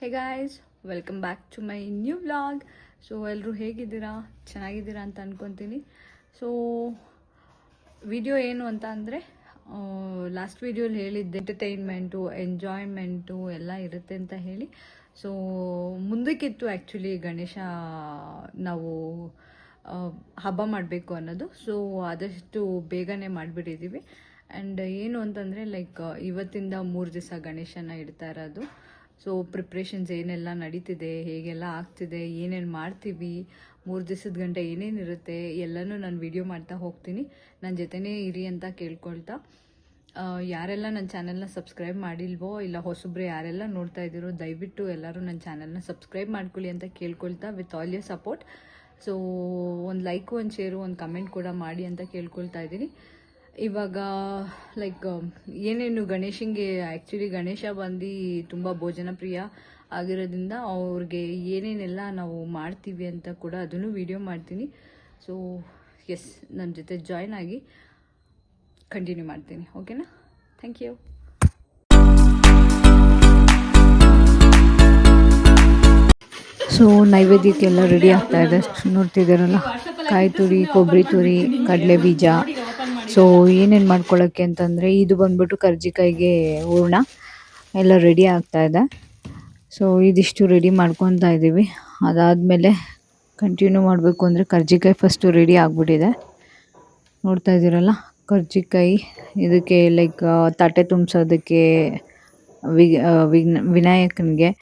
Hey guys, welcome back to my new vlog. So ಎಲ್ಲರೂ ಹೇಗಿದ್ದೀರಾ? ಚೆನ್ನಾಗಿದ್ದೀರಾ ಅಂತ ಅಂದ್ಕೊತೀನಿ. ಸೊ ವಿಡಿಯೋ ಏನು ಅಂತ ಅಂದರೆ, ಲಾಸ್ಟ್ ವಿಡಿಯೋಲಿ ಹೇಳಿದ್ದೆ ಎಂಟರ್ಟೈನ್ಮೆಂಟು, ಎಂಜಾಯ್ಮೆಂಟು ಎಲ್ಲ ಇರುತ್ತೆ ಅಂತ ಹೇಳಿ. ಸೊ ಮುಂದಕ್ಕಿತ್ತು ಆ್ಯಕ್ಚುಲಿ ಗಣೇಶ ನಾವು ಹಬ್ಬ ಮಾಡಬೇಕು ಅನ್ನೋದು. ಸೊ ಆದಷ್ಟು ಬೇಗನೆ ಮಾಡಿಬಿಟ್ಟಿದ್ದೀವಿ. ಆ್ಯಂಡ್ ಏನು ಅಂತಂದರೆ ಇವತ್ತಿಂದ 3 ದಿವಸ ಗಣೇಶನ ಇಡ್ತಾ ಇರೋದು. ಸೊ ಪ್ರಿಪ್ರೇಷನ್ಸ್ ಏನೆಲ್ಲ ನಡೀತಿದೆ, ಹೇಗೆಲ್ಲ ಆಗ್ತಿದೆ, ಏನೇನು ಮಾಡ್ತೀವಿ, 3 ದಿವಸದ ಗಂಟೆ ಏನೇನಿರುತ್ತೆ ಎಲ್ಲನೂ ನಾನು ವಿಡಿಯೋ ಮಾಡ್ತಾ ಹೋಗ್ತೀನಿ. ನನ್ನ ಜೊತೆನೇ ಇರಿ ಅಂತ ಕೇಳ್ಕೊಳ್ತಾ, ಯಾರೆಲ್ಲ ನನ್ನ ಚಾನಲ್ನ ಸಬ್ಸ್ಕ್ರೈಬ್ ಮಾಡಿಲ್ವೋ, ಇಲ್ಲ ಹೊಸಬ್ರು ಯಾರೆಲ್ಲ ನೋಡ್ತಾ ಇದ್ದೀರೋ ದಯವಿಟ್ಟು ಎಲ್ಲರೂ ನನ್ನ ಚಾನಲ್ನ ಸಬ್ಸ್ಕ್ರೈಬ್ ಮಾಡ್ಕೊಳ್ಳಿ ಅಂತ ಕೇಳ್ಕೊಳ್ತಾ, with all your support. So ಒಂದು ಲೈಕು, ಒಂದು ಶೇರು, ಒಂದು ಕಮೆಂಟ್ ಕೂಡ ಮಾಡಿ ಅಂತ ಕೇಳ್ಕೊಳ್ತಾ ಇದ್ದೀನಿ. ಇವಾಗ ಏನೇನು ಗಣೇಶನಿಗೆ ಆ್ಯಕ್ಚುಲಿ ಗಣೇಶ ಬಂದು ತುಂಬ ಭೋಜನ ಪ್ರಿಯ ಆಗಿರೋದ್ರಿಂದ ಅವ್ರಿಗೆ ಏನೇನೆಲ್ಲ ನಾವು ಮಾಡ್ತೀವಿ ಅಂತ ಕೂಡ ಅದನ್ನು ವಿಡಿಯೋ ಮಾಡ್ತೀನಿ. ಸೊ ಎಸ್, ನನ್ನ ಜೊತೆ ಜಾಯ್ನ್ ಆಗಿ ಕಂಟಿನ್ಯೂ ಮಾಡ್ತೀನಿ. ಓಕೆನಾ? Thank you. ಸೊ ನೈವೇದ್ಯಕ್ಕೆಲ್ಲ ರೆಡಿ ಆಗ್ತಾ ಇದೆ. ನೋಡ್ತಿದ್ದೀರಲ್ಲ, ಕಾಯಿ ತುರಿ, ಕೊಬ್ಬರಿ ತುರಿ, ಕಡಲೆ ಬೀಜ. ಸೊ ಏನೇನು ಮಾಡ್ಕೊಳ್ಳೋಕ್ಕೆ ಅಂತಂದರೆ, ಇದು ಬಂದ್ಬಿಟ್ಟು ಕರ್ಜಿಕಾಯಿಗೆ ಹೂರ್ಣ ಎಲ್ಲ ರೆಡಿ ಆಗ್ತಾ ಇದೆ. ಸೊ ಇದಿಷ್ಟು ರೆಡಿ ಮಾಡ್ಕೊತಾ ಇದ್ದೀವಿ. ಅದಾದಮೇಲೆ ಕಂಟಿನ್ಯೂ ಮಾಡಬೇಕು ಅಂದರೆ ಕರ್ಜಿಕಾಯಿ ಫಸ್ಟು ರೆಡಿ ಆಗಿಬಿಟ್ಟಿದೆ. ನೋಡ್ತಾ ಇದ್ದೀರಲ್ಲ, ಕರ್ಜಿಕಾಯಿ ಇದಕ್ಕೆ ತಟ್ಟೆ ತುಂಬಿಸೋದಕ್ಕೆ ವಿನಾಯಕನಿಗೆ.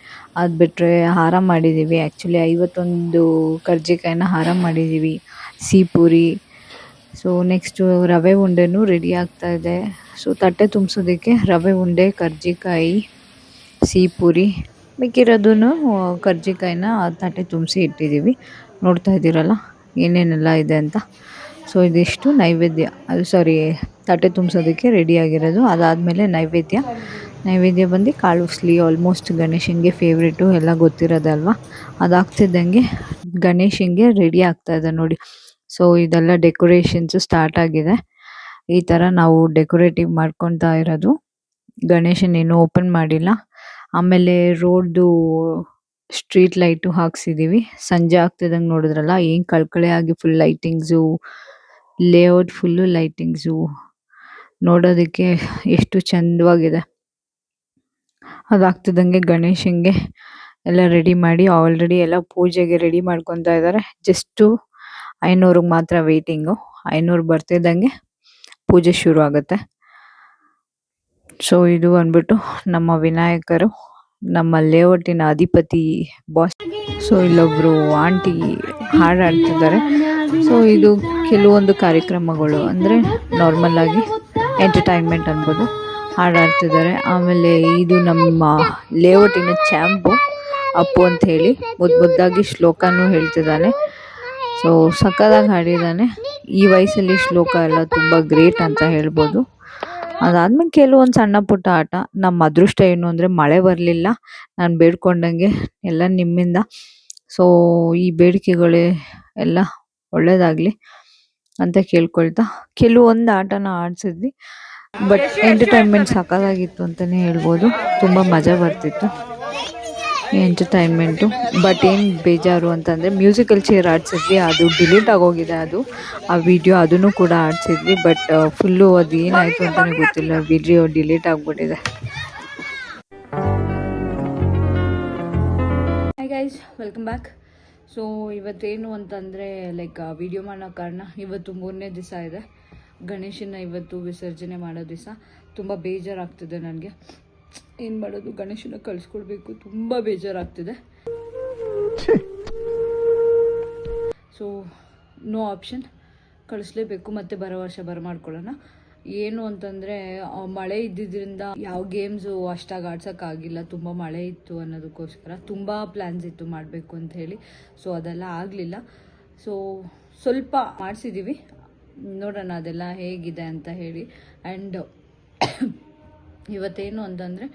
ಅದು ಬಿಟ್ಟರೆ ಹಾರ ಮಾಡಿದ್ದೀವಿ. ಆ್ಯಕ್ಚುಲಿ 51 ಕರ್ಜಿಕಾಯಿನ ಹಾರ ಮಾಡಿದ್ದೀವಿ. ಸಿಹಿ. ಸೊ ನೆಕ್ಸ್ಟು ರವೆ ಉಂಡೆನೂ ರೆಡಿ ಆಗ್ತಾ ಇದೆ. ಸೊ ತಟ್ಟೆ ತುಂಬಿಸೋದಕ್ಕೆ ರವೆ ಉಂಡೆ, ಕರ್ಜಿಕಾಯಿ, ಸಿಹಿ, ಮಿಕ್ಕಿರೋದನ್ನು ಕರ್ಜಿಕಾಯಿನ ತಟ್ಟೆ ತುಂಬಿಸಿ ಇಟ್ಟಿದ್ದೀವಿ. ನೋಡ್ತಾ ಇದ್ದೀರಲ್ಲ ಏನೇನೆಲ್ಲ ಇದೆ ಅಂತ. ಸೊ ಇದಿಷ್ಟು ನೈವೇದ್ಯ, ತಟ್ಟೆ ತುಂಬಿಸೋದಕ್ಕೆ ರೆಡಿಯಾಗಿರೋದು. ಅದಾದಮೇಲೆ ನೈವೇದ್ಯ ಬಂದು ಕಾಳು ಉಸ್ಲಿ, ಆಲ್ಮೋಸ್ಟ್ ಗಣೇಶನಿಗೆ ಫೇವ್ರೇಟು, ಎಲ್ಲ ಗೊತ್ತಿರೋದಲ್ವ. ಅದಾಗ್ತಿದ್ದಂಗೆ ಗಣೇಶನಿಗೆ ರೆಡಿ ಆಗ್ತಾ ಇದೆ ನೋಡಿ. ಸೊ ಇದೆಲ್ಲ ಡೆಕೋರೇಷನ್ಸು ಸ್ಟಾರ್ಟ್ ಆಗಿದೆ. ಈ ಥರ ನಾವು ಡೆಕೋರೇಟಿವ್ ಮಾಡ್ಕೊತಾ ಇರೋದು. ಗಣೇಶನ ಇನ್ನೂ ಓಪನ್ ಮಾಡಿಲ್ಲ. ಆಮೇಲೆ ರೋಡ್ದು ಸ್ಟ್ರೀಟ್ ಲೈಟು ಹಾಕ್ಸಿದ್ದೀವಿ. ಸಂಜೆ ಆಗ್ತಿದ್ದಂಗೆ ನೋಡಿದ್ರಲ್ಲ, ಏನು ಕಳ್ಕಳೆ ಆಗಿ full lightings, layout full lightings, ನೋಡೋದಕ್ಕೆ ಎಷ್ಟು ಚಂದವಾಗಿದೆ. ಅದಾಗ್ತಿದ್ದಂಗೆ ಗಣೇಶನಿಗೆ ಎಲ್ಲ ರೆಡಿ ಮಾಡಿ ಆಲ್ರೆಡಿ ಎಲ್ಲ ಪೂಜೆಗೆ ರೆಡಿ ಮಾಡ್ಕೊತಾ ಇದ್ದಾರೆ. ಜಸ್ಟು 500ಗೆ ಮಾತ್ರ ವೆಯ್ಟಿಂಗು. 500 ಬರ್ತಿದ್ದಂಗೆ ಪೂಜೆ ಶುರು ಆಗುತ್ತೆ. ಸೊ ಇದು ಅಂದ್ಬಿಟ್ಟು ನಮ್ಮ ವಿನಾಯಕರು, ನಮ್ಮ ಲೇಔಟಿನ ಅಧಿಪತಿ ಬಾಸ್. ಸೊ ಇಲ್ಲೊಬ್ರು ಆಂಟಿ ಹಾಡಾಡ್ತಿದ್ದಾರೆ. ಸೊ ಇದು ಕೆಲವೊಂದು ಕಾರ್ಯಕ್ರಮಗಳು ಅಂದರೆ ನಾರ್ಮಲ್ ಆಗಿ ಎಂಟರ್ಟೈನ್ಮೆಂಟ್ ಅನ್ಬೋದು, ಹಾಡಾಡ್ತಿದ್ದಾರೆ. ಆಮೇಲೆ ಇದು ನಮ್ಮ ಲೇಔಟಿನ ಚಾಂಪು ಅಪ್ಪು ಅಂತ ಹೇಳಿ ಮುದ್ದಾಗಿ ಶ್ಲೋಕನೂ ಹೇಳ್ತಿದ್ದಾನೆ. ಸೊ ಸಕ್ಕದಾಗಿ ಹಾಡಿದ್ದಾನೆ. ಈ ವಯಸ್ಸಲ್ಲಿ ಶ್ಲೋಕ ಎಲ್ಲ ತುಂಬ ಗ್ರೇಟ್ ಅಂತ ಹೇಳ್ಬೋದು. ಅದಾದ್ಮೇಲೆ ಕೆಲವೊಂದು ಸಣ್ಣ ಪುಟ್ಟ ಆಟ. ನಮ್ಮ ಅದೃಷ್ಟ ಏನು ಅಂದರೆ ಮಳೆ ಬರಲಿಲ್ಲ, ನಾನು ಬೇಡ್ಕೊಂಡಂಗೆ ಎಲ್ಲ ನಿಮ್ಮಿಂದ. ಸೊ ಈ ಬೇಡಿಕೆಗಳೇ ಎಲ್ಲ ಒಳ್ಳೇದಾಗಲಿ ಅಂತ ಕೇಳ್ಕೊಳ್ತಾ ಕೆಲವೊಂದು ಆಟನ ಆಡಿಸಿದ್ವಿ. ಬಟ್ ಎಂಟರ್ಟೈನ್ಮೆಂಟ್ ಸಕ್ಕದಾಗಿತ್ತು ಅಂತಲೇ ಹೇಳ್ಬೋದು. ತುಂಬ ಮಜಾ ಬರ್ತಿತ್ತು ಎಂಟರ್ಟೈನ್ಮೆಂಟು. ಬಟ್ ಏನು ಬೇಜಾರು ಅಂತಂದರೆ ಮ್ಯೂಸಿಕಲ್ ಚೇರ್ ಆಡಿಸಿದ್ವಿ, ಅದು ಡಿಲೀಟ್ ಆಗೋಗಿದೆ. ಆ ವಿಡಿಯೋ ಅದನ್ನು ಕೂಡ ಆಡಿಸಿದ್ವಿ. ಬಟ್ ಫುಲ್ಲು ಅದು ಏನಾಯಿತು ಅಂತಲೇ ಗೊತ್ತಿಲ್ಲ, ವಿಡಿಯೋ ಡಿಲೀಟ್ ಆಗಿಬಿಟ್ಟಿದೆ. Hi guys, welcome back. So ಇವತ್ತೇನು ಅಂತಂದರೆ ವಿಡಿಯೋ ಮಾಡೋ ಕಾರಣ, ಇವತ್ತು 3ನೇ ದಿವಸ ಇದೆ ಗಣೇಶನ. ಇವತ್ತು ವಿಸರ್ಜನೆ ಮಾಡೋ ದಿವಸ. ತುಂಬ ಬೇಜಾರಾಗ್ತಿದೆ ನನಗೆ. ಏನು ಮಾಡೋದು, ಗಣೇಶನ ಕಳಿಸ್ಕೊಡ್ಬೇಕು, ತುಂಬ ಬೇಜಾರಾಗ್ತಿದೆ. ಸೊ ನೋ ಆಪ್ಷನ್, ಕಳಿಸ್ಲೇಬೇಕು. ಮತ್ತೆ ಬರೋ ವರ್ಷ ಬರಮಾಡ್ಕೊಳ್ಳೋಣ. ಏನು ಅಂತಂದರೆ ಮಳೆ ಇದ್ದಿದ್ದರಿಂದ ಯಾವ ಗೇಮ್ಸು ಅಷ್ಟಾಗಿ ಆಡ್ಸೋಕ್ಕಾಗಿಲ್ಲ. ತುಂಬ ಮಳೆ ಇತ್ತು ಅನ್ನೋದಕ್ಕೋಸ್ಕರ ತುಂಬ ಪ್ಲ್ಯಾನ್ಸ್ ಇತ್ತು ಮಾಡಬೇಕು ಅಂತ ಹೇಳಿ. ಸೊ ಅದೆಲ್ಲ ಆಗಲಿಲ್ಲ. ಸೊ ಸ್ವಲ್ಪ ಮಾಡಿಸಿದ್ದೀವಿ, ನೋಡೋಣ ಅದೆಲ್ಲ ಹೇಗಿದೆ ಅಂತ ಹೇಳಿ. ಆ್ಯಂಡ್ ಇವತ್ತೇನು ಅಂತಂದರೆ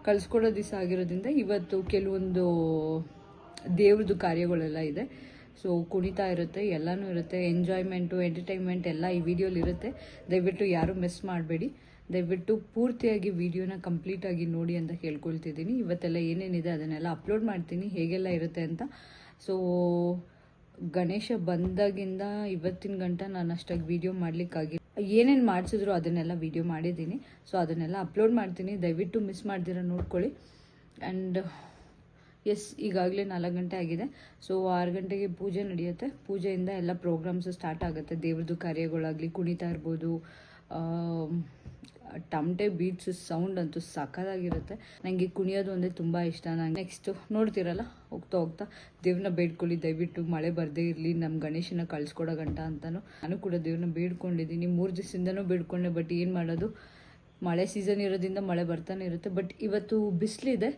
ಕಳಿಸ್ಕೊಡೋ ದಿವಸ ಆಗಿರೋದ್ರಿಂದ ಇವತ್ತು ಕೆಲವೊಂದು ದೇವ್ರದ್ದು ಕಾರ್ಯಗಳೆಲ್ಲ ಇದೆ. ಸೊ ಕುಣಿತಾ ಇರುತ್ತೆ, ಎಲ್ಲನೂ ಇರುತ್ತೆ. ಎಂಜಾಯ್ಮೆಂಟು, ಎಂಟರ್ಟೈನ್ಮೆಂಟ್ ಎಲ್ಲ ಈ ವಿಡಿಯೋಲಿ ಇರುತ್ತೆ. ದಯವಿಟ್ಟು ಯಾರೂ ಮಿಸ್ ಮಾಡಬೇಡಿ. ದಯವಿಟ್ಟು ಪೂರ್ತಿಯಾಗಿ ವಿಡಿಯೋನ ಕಂಪ್ಲೀಟಾಗಿ ನೋಡಿ ಅಂತ ಕೇಳ್ಕೊಳ್ತಿದ್ದೀನಿ. ಇವತ್ತೆಲ್ಲ ಏನೇನಿದೆ ಅದನ್ನೆಲ್ಲ ಅಪ್ಲೋಡ್ ಮಾಡ್ತೀನಿ, ಹೇಗೆಲ್ಲ ಇರುತ್ತೆ ಅಂತ. ಸೊ ಗಣೇಶ ಬಂದಾಗಿಂದ ಇವತ್ತಿನ ಗಂಟ ನಾನು ಅಷ್ಟಾಗಿ ವಿಡಿಯೋ ಮಾಡಲಿಕ್ಕಾಗಿ ಏನೇನು ಮಾಡಿಸಿದ್ರು ಅದನ್ನೆಲ್ಲ ವಿಡಿಯೋ ಮಾಡಿದ್ದೀನಿ. ಸೊ ಅದನ್ನೆಲ್ಲ ಅಪ್ಲೋಡ್ ಮಾಡ್ತೀನಿ, ದಯವಿಟ್ಟು ಮಿಸ್ ಮಾಡ್ದಿರ ನೋಡ್ಕೊಳ್ಳಿ. ಆ್ಯಂಡ್ ಎಸ್, ಈಗಾಗಲೇ 4 ಗಂಟೆ ಆಗಿದೆ. ಸೊ 6 ಗಂಟೆಗೆ ಪೂಜೆ ನಡೆಯುತ್ತೆ. ಪೂಜೆಯಿಂದ ಎಲ್ಲ ಪ್ರೋಗ್ರಾಮ್ಸು ಸ್ಟಾರ್ಟ್ ಆಗುತ್ತೆ. ದೇವ್ರದ್ದು ಕಾರ್ಯಗಳಾಗಲಿ, ಕುಣಿತಾ ಇರ್ಬೋದು, ಟಮಟೆ ಬೀಟ್ಸ್ ಸೌಂಡ್ ಅಂತೂ ಸಖತ್ತಾಗಿರುತ್ತೆ. ನನಗೆ ಕುಣಿಯೋದು ಅಂದರೆ ತುಂಬ ಇಷ್ಟ. ನಾನು ನೆಕ್ಸ್ಟು ನೋಡ್ತಿರಲ್ಲ, ಹೋಗ್ತಾ ಹೋಗ್ತಾ ದೇವ್ರನ್ನ ಬೇಡ್ಕೊಳ್ಳಿ, ದಯವಿಟ್ಟು ಮಳೆ ಬರದೇ ಇರಲಿ, ನಮ್ಮ ಗಣೇಶನ ಕಳಿಸ್ಕೊಡೋ ಗಂಟ ಅಂತಲೂ ನಾನು ಕೂಡ ದೇವ್ರನ್ನ ಬೇಡ್ಕೊಂಡಿದ್ದೀನಿ. 3 ದಿವಸದಿಂದನೂ ಬೇಡ್ಕೊಂಡೆ, ಬಟ್ ಏನು ಮಾಡೋದು, ಮಳೆ ಸೀಸನ್ ಇರೋದ್ರಿಂದ ಮಳೆ ಬರ್ತಾನೆ ಇರುತ್ತೆ. ಬಟ್ ಇವತ್ತು ಬಿಸಿಲಿದೆ,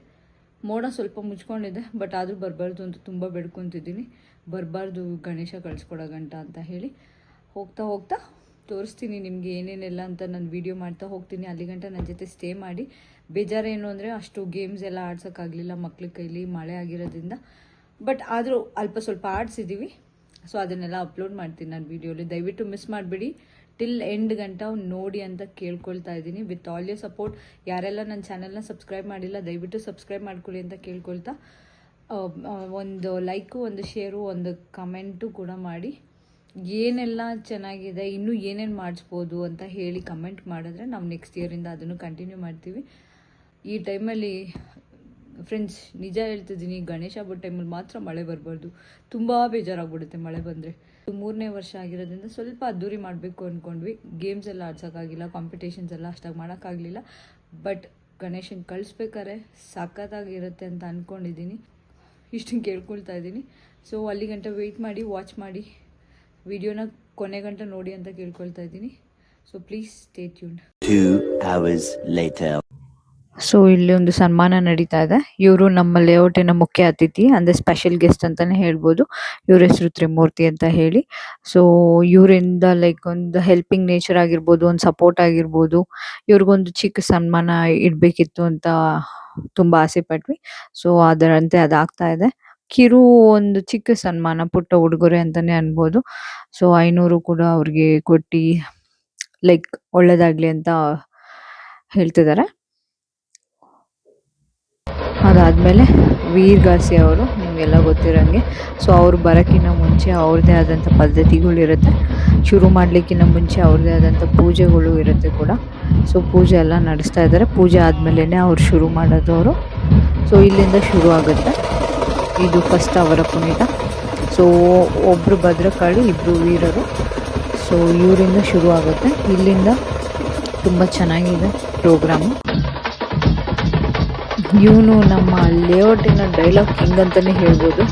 ಮೋಡ ಸ್ವಲ್ಪ ಮುಚ್ಕೊಂಡಿದೆ, ಬಟ್ ಆದರೂ ಬರಬಾರ್ದು ಅಂತ ತುಂಬ ಬೇಡ್ಕೊತಿದ್ದೀನಿ. ಬರಬಾರ್ದು ಗಣೇಶ ಕಳಿಸ್ಕೊಡೋ ಗಂಟ ಅಂತ ಹೇಳಿ ಹೋಗ್ತಾ ಹೋಗ್ತಾ ತೋರಿಸ್ತೀನಿ ನಿಮಗೆ ಏನೇನೆಲ್ಲ ಅಂತ. ನಾನು ವೀಡಿಯೋ ಮಾಡ್ತಾ ಹೋಗ್ತೀನಿ. ಅಲ್ಲಿ ಗಂಟ ನನ್ನ ಜೊತೆ ಸ್ಟೇ ಮಾಡಿ. ಬೇಜಾರೇನು ಅಂದರೆ ಅಷ್ಟು ಗೇಮ್ಸ್ ಎಲ್ಲ ಆಡ್ಸೋಕ್ಕಾಗಲಿಲ್ಲ ಮಕ್ಳ ಕೈಲಿ, ಮಳೆ ಆಗಿರೋದ್ರಿಂದ. ಬಟ್ ಆದರೂ ಅಲ್ಪ ಸ್ವಲ್ಪ ಆಡಿಸಿದ್ದೀವಿ. ಸೊ ಅದನ್ನೆಲ್ಲ ಅಪ್ಲೋಡ್ ಮಾಡ್ತೀನಿ ನಾನು ವೀಡಿಯೋಲಿ. ದಯವಿಟ್ಟು ಮಿಸ್ ಮಾಡಿಬಿಡಿ, ಟಿಲ್ ಎಂಡ್ ಗಂಟ ನೋಡಿ ಅಂತ ಕೇಳ್ಕೊಳ್ತಾ ಇದ್ದೀನಿ. With all your support. ಯಾರೆಲ್ಲ ನನ್ನ ಚಾನಲ್ನ ಸಬ್ಸ್ಕ್ರೈಬ್ ಮಾಡಿಲ್ಲ, ದಯವಿಟ್ಟು ಸಬ್ಸ್ಕ್ರೈಬ್ ಮಾಡ್ಕೊಳ್ಳಿ ಅಂತ ಕೇಳ್ಕೊಳ್ತಾ, ಒಂದು ಲೈಕು, ಒಂದು ಶೇರು, ಒಂದು ಕಮೆಂಟು ಕೂಡ ಮಾಡಿ. ಏನೆಲ್ಲ ಚೆನ್ನಾಗಿದೆ, ಇನ್ನೂ ಏನೇನು ಮಾಡಿಸ್ಬೋದು ಅಂತ ಹೇಳಿ ಕಮೆಂಟ್ ಮಾಡಿದ್ರೆ ನಾವು ನೆಕ್ಸ್ಟ್ ಇಯರಿಂದ ಅದನ್ನು ಕಂಟಿನ್ಯೂ ಮಾಡ್ತೀವಿ. ಈ ಟೈಮಲ್ಲಿ ಫ್ರೆಂಡ್ಸ್ ನಿಜ ಹೇಳ್ತಿದ್ದೀನಿ, ಗಣೇಶ ಹಬ್ಬ ಟೈಮಲ್ಲಿ ಮಾತ್ರ ಮಳೆ ಬರಬಾರ್ದು. ತುಂಬ ಬೇಜಾರಾಗ್ಬಿಡುತ್ತೆ ಮಳೆ ಬಂದರೆ. 3ನೇ ವರ್ಷ ಆಗಿರೋದ್ರಿಂದ ಸ್ವಲ್ಪ ಅದ್ದೂರಿ ಮಾಡಬೇಕು ಅಂದ್ಕೊಂಡ್ವಿ. ಗೇಮ್ಸ್ ಎಲ್ಲ ಆಡ್ಸೋಕ್ಕಾಗಿಲ್ಲ, ಕಾಂಪಿಟೇಷನ್ಸ್ ಎಲ್ಲ ಅಷ್ಟಾಗಿ ಮಾಡೋಕ್ಕಾಗಲಿಲ್ಲ. ಬಟ್ ಗಣೇಶನ ಕಳಿಸ್ಬೇಕಾದ್ರೆ ಸಖತ್ತಾಗಿರುತ್ತೆ ಅಂತ ಅಂದ್ಕೊಂಡಿದ್ದೀನಿ. ಇಷ್ಟನ್ನು ಕೇಳ್ಕೊಳ್ತಾ ಇದ್ದೀನಿ. ಸೊ ಅಲ್ಲಿ ಗಂಟ ವೆಯ್ಟ್ ಮಾಡಿ, ವಾಚ್ ಮಾಡಿ, ವಿಡಿಯೋನ ಕೊನೆ ಗಂಟ ನೋಡಿ ಅಂತ ಕೇಳ್ಕೊಳ್ತಾ ಇದ್ದೀನಿ. So please stay tuned. 2 hours later. So ಇಲ್ಲಿ ಒಂದು ಸನ್ಮಾನ ನಡೀತಾ ಇದೆ. ಇವರು ನಮ್ಮ ಲೇಔಟಿನ ಮುಖ್ಯ ಅತಿಥಿ, ಅಂದರೆ ಸ್ಪೆಷಲ್ ಗೆಸ್ಟ್ ಅಂತಲೇ ಹೇಳ್ಬೋದು. ಇವ್ರ ಹೆಸರು ತ್ರಿಮೂರ್ತಿ ಅಂತ ಹೇಳಿ. ಸೊ ಇವರಿಂದ ಲೈಕ್ ಒಂದು ಹೆಲ್ಪಿಂಗ್ ನೇಚರ್ ಆಗಿರ್ಬೋದು, ಒಂದು ಸಪೋರ್ಟ್ ಆಗಿರ್ಬೋದು, ಇವ್ರಿಗೊಂದು ಚಿಕ್ಕ ಸನ್ಮಾನ ಇಡಬೇಕಿತ್ತು ಅಂತ ತುಂಬ ಆಸೆ ಪಟ್ವಿ. ಸೊ ಅದರಂತೆ ಅದಾಗ್ತಾ ಇದೆ. ಕಿರು ಒಂದು ಚಿಕ್ಕ ಸನ್ಮಾನ, ಪುಟ್ಟ ಉಡುಗೊರೆ ಅಂತಲೇ ಅನ್ಬೋದು. ಸೊ 500 ಕೂಡ ಅವ್ರಿಗೆ ಕೊಟ್ಟು ಲೈಕ್ ಒಳ್ಳೇದಾಗಲಿ ಅಂತ ಹೇಳ್ತಿದ್ದಾರೆ. ಅದಾದಮೇಲೆ ವೀರ್ಗಾಸಿ ಅವರು, ನಿಮಗೆಲ್ಲ ಗೊತ್ತಿರೋಂಗೆ. ಸೊ ಅವ್ರು ಬರೋಕ್ಕಿಂತ ಮುಂಚೆ ಅವ್ರದ್ದೇ ಆದಂಥ ಪದ್ಧತಿಗಳಿರುತ್ತೆ. ಶುರು ಮಾಡಲಿಕ್ಕಿಂತ ಮುಂಚೆ ಅವ್ರದ್ದೇ ಆದಂಥ ಪೂಜೆಗಳು ಇರುತ್ತೆ ಕೂಡ. ಸೊ ಪೂಜೆ ಎಲ್ಲ ನಡೆಸ್ತಾ ಇದ್ದಾರೆ. ಪೂಜೆ ಆದಮೇಲೆ ಅವ್ರು ಶುರು ಮಾಡೋದು ಅವರು. ಸೊ ಇಲ್ಲಿಂದ ಶುರು ಆಗುತ್ತೆ. ಇದು ಫಸ್ಟ್ ಅವರ ಕುಣಿತ. ಸೊ ಒಬ್ಬರು ಭದ್ರಕಾಳಿ, ಇಬ್ಬರು ವೀರರು. ಸೊ ಇವರಿಂದ ಶುರು ಆಗುತ್ತೆ. ಇಲ್ಲಿಂದ ತುಂಬ ಚೆನ್ನಾಗಿದೆ ಪ್ರೋಗ್ರಾಮು. ಇವನು ನಮ್ಮ ಲೇಔಟಿನ ಡೈಲಾಗ್ ಕಿಂಗ್ ಅಂತಲೇ ಹೇಳ್ಬೋದು,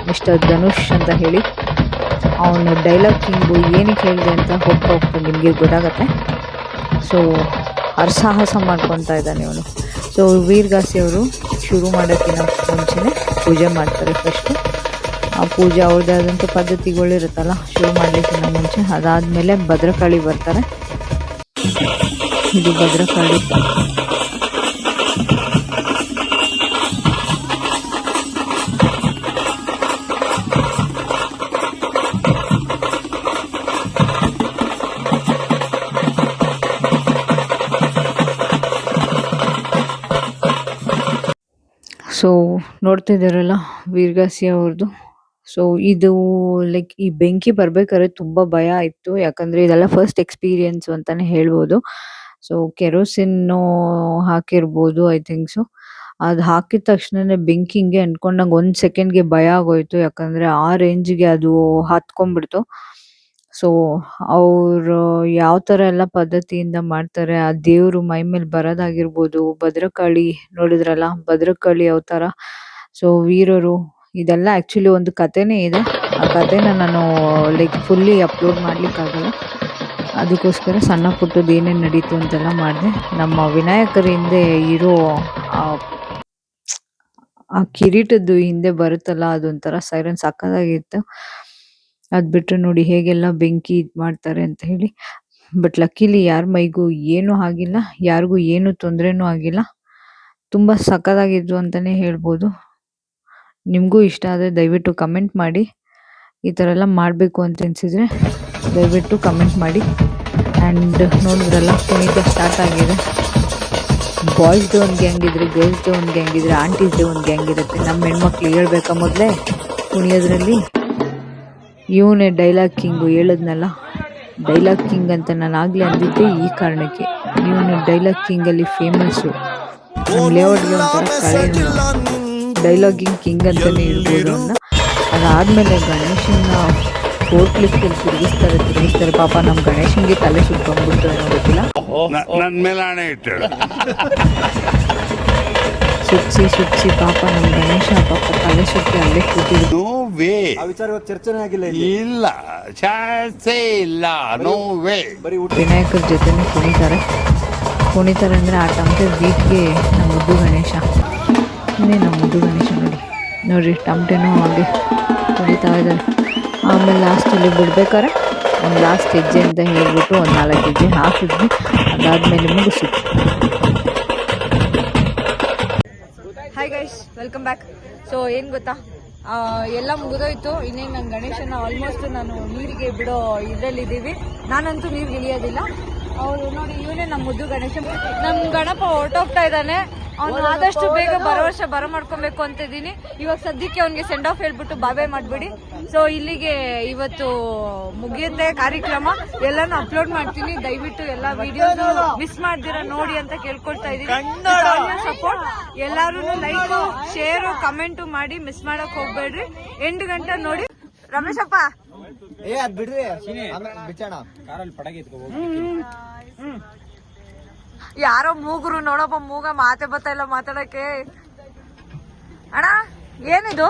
ಮಿಸ್ಟರ್ ಧನುಷ್ ಅಂತ ಹೇಳಿ. ಅವನು ಡೈಲಾಗ್ ಕಿಂಗು ಏನಕ್ಕೆ ಹೇಳಿದೆ ಅಂತ ಹೋಗ್ತಾ ಹೋಗ್ತಾ ನಿಮಗೆ ಗೊತ್ತಾಗತ್ತೆ. ಸೊ ಹರಸಾಹಸ ಮಾಡ್ಕೊತಾ ಇದ್ದಾನೆ ಇವನು. ಸೊ ವೀರ್ಗಾಸಿ ಅವರು ಶುರು ಮಾಡೋಕ್ಕಿಂತ ಮುಂಚೆನೇ ಪೂಜೆ ಮಾಡ್ತಾರೆ ಫಸ್ಟು. ಆ ಪೂಜೆ ಅವ್ರದ್ದೇ ಆದಂಥ ಪದ್ಧತಿಗಳಿರುತ್ತಲ್ಲ ಶುರು ಮಾಡಲಿಕ್ಕಿಂತ ಮುಂಚೆ. ಅದಾದಮೇಲೆ ಭದ್ರಕಾಳಿ ಬರ್ತಾರೆ. ಇದು ಭದ್ರಕಾಳಿ. ಸೊ ನೋಡ್ತಿದ್ದೀರಲ್ಲ ವೀರ್ಗಾಸಿ ಅವ್ರದ್ದು. ಸೊ ಇದು ಲೈಕ್ ಈ ಬೆಂಕಿ ಬರ್ಬೇಕಾದ್ರೆ ತುಂಬ ಭಯ ಇತ್ತು, ಯಾಕಂದರೆ ಇದೆಲ್ಲ ಫಸ್ಟ್ ಎಕ್ಸ್ಪೀರಿಯನ್ಸು ಅಂತಲೇ ಹೇಳ್ಬೋದು. ಸೊ ಕೆರೋಸಿನ್ನು ಹಾಕಿರ್ಬೋದು ಐ ಥಿಂಕ್ಸು. ಅದು ಹಾಕಿದ ತಕ್ಷಣನೇ ಬೆಂಕಿ ಹಿಂಗೆ ಅಂದ್ಕೊಂಡಂಗೆ 1 ಸೆಕೆಂಡ್ಗೆ ಭಯ ಆಗೋಯ್ತು, ಯಾಕಂದರೆ ಆ ರೇಂಜಿಗೆ ಅದು ಹತ್ಕೊಂಡ್ಬಿಡ್ತು. ಸೊ ಅವರು ಯಾವ ಥರ ಎಲ್ಲ ಪದ್ಧತಿಯಿಂದ ಮಾಡ್ತಾರೆ, ಆ ದೇವರು ಮೈ ಮೇಲೆ ಬರೋದಾಗಿರ್ಬೋದು, ಭದ್ರಕಾಳಿ ನೋಡಿದ್ರಲ್ಲ ಭದ್ರಕಾಳಿ ಅವತಾರ. ಸೊ ವೀರರು, ಇದೆಲ್ಲ ಆ್ಯಕ್ಚುಲಿ ಒಂದು ಕಥೆನೇ ಇದೆ. ಆ ಕಥೆನ ನಾನು ಲೈಕ್ ಫುಲ್ಲಿ ಅಪ್ಲೋಡ್ ಮಾಡಲಿಕ್ಕಾಗಲ್ಲ, ಅದಕ್ಕೋಸ್ಕರ ಸಣ್ಣ ಪುಟ್ಟದ್ದು ಏನೇನು ನಡೀತು ಅಂತೆಲ್ಲ ಮಾಡಿದೆ. ನಮ್ಮ ವಿನಾಯಕರ ಹಿಂದೆ ಇರೋ ಆ ಕಿರೀಟದ್ದು ಹಿಂದೆ ಬರುತ್ತಲ್ಲ, ಅದೊಂಥರ ಸೈರನ್ ಸಕ್ಕತ್ತಾಗಿತ್ತು. ಅದು ಬಿಟ್ಟರೆ ನೋಡಿ ಹೇಗೆಲ್ಲ ಬೆಂಕಿ ಇದು ಮಾಡ್ತಾರೆ ಅಂತ ಹೇಳಿ. ಬಟ್ ಲಕ್ಕಿಲಿ ಯಾರ ಮೈಗೂ ಏನೂ ಆಗಿಲ್ಲ, ಯಾರಿಗೂ ಏನೂ ತೊಂದರೆನೂ ಆಗಿಲ್ಲ. ತುಂಬ ಸಕ್ಕತ್ತಾಗಿದ್ದು ಅಂತಲೇ ಹೇಳ್ಬೋದು. ನಿಮಗೂ ಇಷ್ಟ ಆದರೆ ದಯವಿಟ್ಟು ಕಮೆಂಟ್ ಮಾಡಿ. ಈ ಥರ ಎಲ್ಲ ಮಾಡಬೇಕು ಅಂತ ಅನಿಸಿದರೆ ದಯವಿಟ್ಟು ಕಮೆಂಟ್ ಮಾಡಿ. ಆ್ಯಂಡ್ ನೋಡಿದ್ರಲ್ಲ ಕುಣಿತ ಸ್ಟಾರ್ಟ್ ಆಗಿದೆ. ಬಾಯ್ಸ್ದು ಒಂದು ಗ್ಯಾಂಗ್ ಇದ್ರೆ, ಗರ್ಲ್ಸ್ದು ಒಂದು ಗ್ಯಾಂಗ್ ಇದ್ರೆ, ಆಂಟೀಸ್ದು ಒಂದು ಗ್ಯಾಂಗ್ ಇರುತ್ತೆ. ನಮ್ಮ ಹೆಣ್ಮಕ್ಳು ಹೇಳ್ಬೇಕಾ ಮೊದಲೇ ಕುಣಿಯೋದ್ರಲ್ಲಿ. ಇವನೇ ಡೈಲಾಗ್ ಕಿಂಗು, ಹೇಳಿದ್ನಲ್ಲ ಡೈಲಾಗ್ ಕಿಂಗ್ ಅಂತ. ನಾನು ಆಗಲೇ ಅಂದಿದ್ದೆ ಈ ಕಾರಣಕ್ಕೆ. ಇವನು ಡೈಲಾಗ್ ಕಿಂಗಲ್ಲಿ ಫೇಮಸ್ಸು. ನಮ್ಮ ಲೇಔಟ್ಗೆ ಒಂಥರ ಕಳೆ ಡೈಲಾಗಿಂಗ್ ಕಿಂಗ್ ಅಂತಲೇ ಇರ್ಬೋದು ಅವನ್ನ. ಅದಾದಮೇಲೆ ಗಣೇಶನ ಫೋರ್ಕ್ ಲಿಫ್ಟಲ್ಲಿ ತಿರುಗಿಸ್ತಾರೆ. ಪಾಪ ನಮ್ಮ ಗಣೇಶನ್ಗೆ ತಲೆ ಸುಟ್ಕೊಂಡ್ಬಿಡ್ತು ಏನೋ ಗೊತ್ತಿಲ್ಲ. ನನ್ನ ಮೇಲೆ ಹಣೆ ಇಟ್ಟು ಸುಚ್ಚಿ ಪಾಪ ನಮ್ಮ ಗಣೇಶ ಪಾಪ ತಲೆ ಸುತ್ತಿ ಅಲ್ಲೇ ಕೂತಿದ್ರು. ನೋ ವೇ, ಚರ್ಚೆನೇ ಆಗಿಲ್ಲ. ಇಲ್ಲ ಚಾನ್ಸೇ ಇಲ್ಲ, ನೋ ವೇ. ವಿನಾಯಕರ ಜೊತೆನೇ ಕುಣಿತಾರೆ ಅಂದರೆ ಆ ಟಮಟೆ ಬೀಟ್ಗೆ ನಮ್ಮ ಮುದ್ದು ಗಣೇಶ. ಇನ್ನೇ ನಮ್ಮ ಮುದ್ದು ಗಣೇಶ ನೋಡ್ರಿ ಟಮಟೆನೂ ಹಾಗೆ ಕುಣಿತಾ ಇದ್ದಾರೆ. ಆಮೇಲೆ ಲಾಸ್ಟಲ್ಲಿ ಬಿಡ್ಬೇಕಾರೆ ಒಂದು ಲಾಸ್ಟ್ ಹೆಜ್ಜೆ ಅಂತ ಹೇಳ್ಬಿಟ್ಟು ಒಂದು 4 ಹೆಜ್ಜೆ ಹಾಕಿದ್ವಿ. ಅದಾದಮೇಲೆ ಮುಗಿಸಿದ್ವಿ. Hi guys, welcome back. So ಏನು ಗೊತ್ತಾ, ಎಲ್ಲ ಮುಗಿದೋಯ್ತು. ಇನ್ನೇನು ನನ್ನ ಗಣೇಶನ ಆಲ್ಮೋಸ್ಟ್ ನಾನು ನೀರಿಗೆ ಬಿಡೋ ಇದರಲ್ಲಿದ್ದೀವಿ. ನಾನಂತೂ ನೀರಿಗೆ ಇಳಿಯೋದಿಲ್ಲ. ಅವರು ನೋಡಿ, ಇವನೇ ನಮ್ಮ ಮುದ್ದು ಗಣೇಶ. ನಮ್ಮ ಗಣಪ ಹೊರಟೋಗ್ತಾ ಇದ್ದಾನೆ. ಅವನು ಆದಷ್ಟು ಬೇಗ ಬರೋ ವರ್ಷ ಬರಮಾಡ್ಕೊಬೇಕು ಅಂತ ಇದ್ದೀನಿ. ಇವಾಗ ಸದ್ಯಕ್ಕೆ ಅವನಿಗೆ ಸೆಂಡ್ ಆಫ್ ಹೇಳ್ಬಿಟ್ಟು ಬಾಬೆ ಮಾಡ್ಬಿಡಿ. ಸೊ ಇಲ್ಲಿಗೆ ಇವತ್ತು ಮುಗಿಯುತ್ತೆ ಕಾರ್ಯಕ್ರಮ. ಎಲ್ಲಾನು ಅಪ್ಲೋಡ್ ಮಾಡ್ತೀನಿ. ದಯವಿಟ್ಟು ಎಲ್ಲ ವಿಡಿಯೋಸ್ ಮಿಸ್ ಮಾಡ್ದಿರ ನೋಡಿ ಅಂತ ಕೇಳ್ಕೊಳ್ತಾ ಇದ್ದೀನಿ. ಸಪೋರ್ಟ್ ಎಲ್ಲಾರು ಲೈಕ್, ಶೇರ್, ಕಮೆಂಟ್ ಮಾಡಿ ಮಿಸ್ ಮಾಡಕ್ ಹೋಗ್ಬೇಡ್ರಿ. 8 ಗಂಟೆ ನೋಡಿ. ರಮೇಶಪ್ಪ ಬಿಡ್ರಿ ಬಿಚ್ಚಣ ಯಾರೋ ಮೂಗರು ನೋಡಪ್ಪ, ಮೂಗ ಮಾತೆ ಬರ್ತಾ ಇಲ್ಲ ಮಾತಾಡಕ್ಕೆ. ಅಣ್ಣ ಏನಿದು?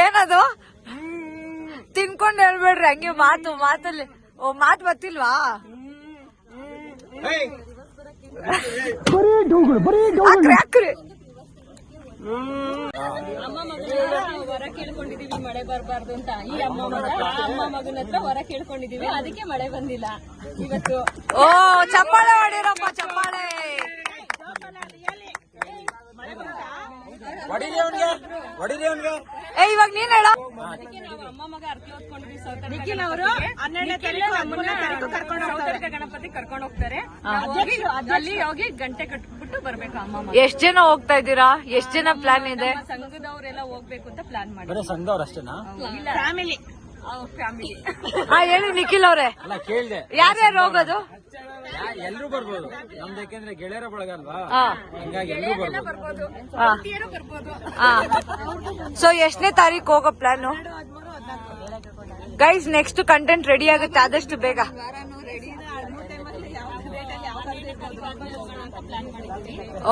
ಏನದು? ತಿನ್ಕೊಂಡು ಹೇಳ್ಬೇಡ್ರಿ ಹಂಗೆ ಮಾತಲ್ಲಿ. ಓ, ಮಾತು ಬರ್ತಿಲ್ವಾ? ಹಾಕ್ರಿ. ವರ ಕೇಳ್ಕೊಂಡಿದೀವಿ ಮಳೆ ಬರಬಾರ್ದು ಅಂತ. ಈ ಅಮ್ಮ ಮಗನ ಹತ್ರ ವರ ಕೇಳ್ಕೊಂಡಿದೀವಿ, ಅದಕ್ಕೆ ಮಳೆ ಬಂದಿಲ್ಲ ಇವತ್ತು. ಓ, ಚಪ್ಪಾಳೆ ಹೊಡಿರಪ್ಪ, ಚಪ್ಪಾಳೆ. ಇವಾಗ ನೀನ್ ಹೇಳ. ಅದಕ್ಕೆ ನಾವು ಅಮ್ಮ ಮಗ ಅರ್ತಿ ಓದ್ಕೊಂಡಿದೀವಿ. ನಿಖಿಲ್ ಅವರು 12ನೇ ತಾರೀಕು ಗಣಪತಿ ಕರ್ಕೊಂಡು ಹೋಗ್ತಾರೆ. ಅಲ್ಲಿ ಹೋಗಿ ಗಂಟೆ ಕಟ್ಬಿಟ್ಟು ಬರ್ಬೇಕು ಅಮ್ಮ ಮಗ. ಎಷ್ಟ್ ಜನ ಹೋಗ್ತಾ ಇದ್ದೀರಾ? ಎಷ್ಟ್ ಜನ ಪ್ಲಾನ್ ಇದೆ? ಸಂಘದವರೆಲ್ಲ ಹೋಗ್ಬೇಕು ಅಂತ ಪ್ಲಾನ್ ಮಾಡಿ. ಸಂಘದವ್ರು ಅಷ್ಟೇನಾ? ಫ್ಯಾಮಿಲಿ. ಹೇಳಿ ನಿಖಿಲ್ ಅವ್ರೆ, ಯಾರ್ಯಾರು ಹೋಗೋದು? ಎಲ್ರು ಬರ್ಬೋದು. ನಮ್ದು ಯಾಕೆಂದ್ರೆ ಗೆಳೆಯರ ಬಳಗ ಅಲ್ವಾ, ಹಂಗಾಗಿ ಎಲ್ರು ಬರ್ಬೋದು. ಸೊ ಎಷ್ಟನೇ ತಾರೀಕು ಹೋಗೋ plan guys? Next content ready ಆಗುತ್ತೆ ಆದಷ್ಟು ಬೇಗ.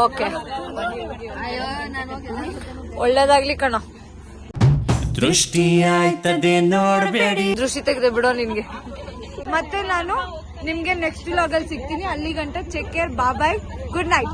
ಓಕೆ, ಒಳ್ಳೇದಾಗ್ಲಿ ಕಣ. ದೃಷ್ಟಿ ಆಯ್ತದೆ ನೋಡ್ಬೇಡಿ. ದೃಷ್ಟಿ ತೆಗೆದು ಬಿಡೋ ನಿನ್ಗೆ. ಮತ್ತೆ ನಾನು ನಿಮ್ಗೆ ನೆಕ್ಸ್ಟ್ ವ್ಲಾಗ್ ಅಲ್ಲಿ ಸಿಗ್ತೀನಿ. ಅಲ್ಲಿ ಗಂಟ ಚೆಕ್ ಕೇರ್, ಬಾಯ್, ಗುಡ್ ನೈಟ್.